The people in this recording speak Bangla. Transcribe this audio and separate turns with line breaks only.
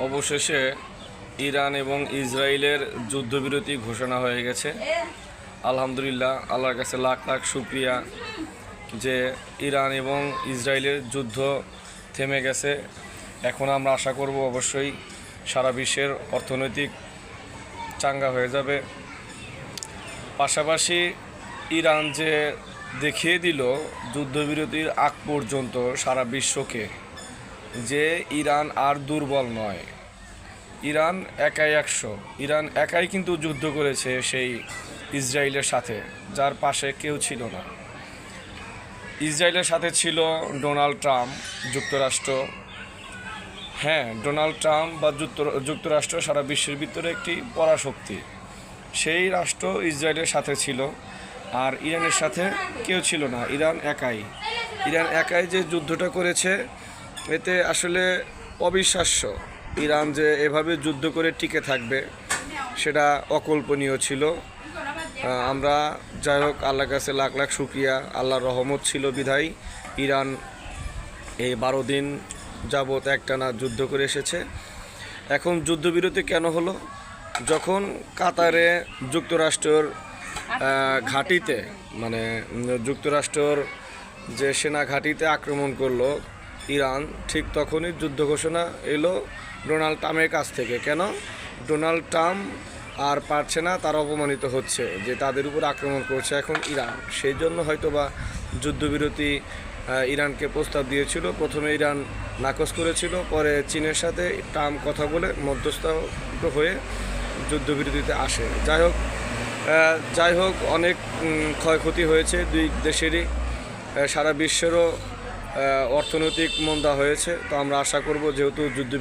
অবশেষে ইরান এবং ইসরায়েলের যুদ্ধবিরতি ঘোষণা হয়ে গেছে। আলহামদুলিল্লাহ, আল্লাহর কাছে লাখ লাখ শুকরিয়া যে ইরান এবং ইসরায়েলের যুদ্ধ থেমে গেছে। এখন আমরা আশা করব অবশ্যই সারা বিশ্বের অর্থনৈতিক চাঙ্গা হয়ে যাবে। পাশাপাশি ইরান যে দেখিয়ে দিল যুদ্ধবিরতির আগ পর্যন্ত সারা বিশ্বকে যে ইরান আর দুর্বল নয়, ইরান একাই 100। ইরান একাই কিন্তু যুদ্ধ করেছে সেই ইসরায়েলের সাথে, যার পাশে কেউ ছিল না। ইসরায়েলের সাথে ছিল ডোনাল্ড ট্রাম্প, যুক্তরাষ্ট্র। হ্যাঁ, ডোনাল্ড ট্রাম্প বা যুক্তরাষ্ট্র সারা বিশ্বের ভিতরে একটি পরাশক্তি। সেই রাষ্ট্র ইসরায়েলের সাথে ছিল, আর ইরানের সাথে কেউ ছিল না। ইরান একাই যে যুদ্ধটা করেছে, এতে আসলে অবিশ্বাস্য। ইরান যে এভাবে যুদ্ধ করে টিকে থাকবে সেটা অকল্পনীয় ছিল। আমরা যাই হোক, আল্লাহর কাছে লাখ লাখ শুকরিয়া, আল্লাহর রহমত ছিল বিধায় ইরান এই 12 দিন যাবৎ একটানা যুদ্ধ করে এসেছে। এখন যুদ্ধবিরতি কেন হলো? যখন কাতারে যুক্তরাষ্ট্রের ঘাঁটিতে, মানে যুক্তরাষ্ট্রের যে সেনা ঘাঁটিতে আক্রমণ করলো ইরান, ঠিক তখনই যুদ্ধ ঘোষণা এলো ডোনাল্ড ট্রাম্পের কাছ থেকে। কেন? ডোনাল্ড ট্রাম্প আর পারছে না, তারা অপমানিত হচ্ছে যে তাদের উপর আক্রমণ করছে এখন ইরান। সেই জন্য হয়তো বা যুদ্ধবিরতি ইরানকে প্রস্তাব দিয়েছিল। প্রথমে ইরান নাকচ করেছিল, পরে চীনের সাথে ট্রাম্প কথা বলে মধ্যস্থ হয়ে যুদ্ধবিরতিতে আসে। যাই হোক, অনেক ক্ষয়ক্ষতি হয়েছে দুই দেশেরই, সারা বিশ্বেরও অর্থনৈতিক মন্দা হয়েছে। তো আমরা আশা করব, যেহেতু যুদ্ধ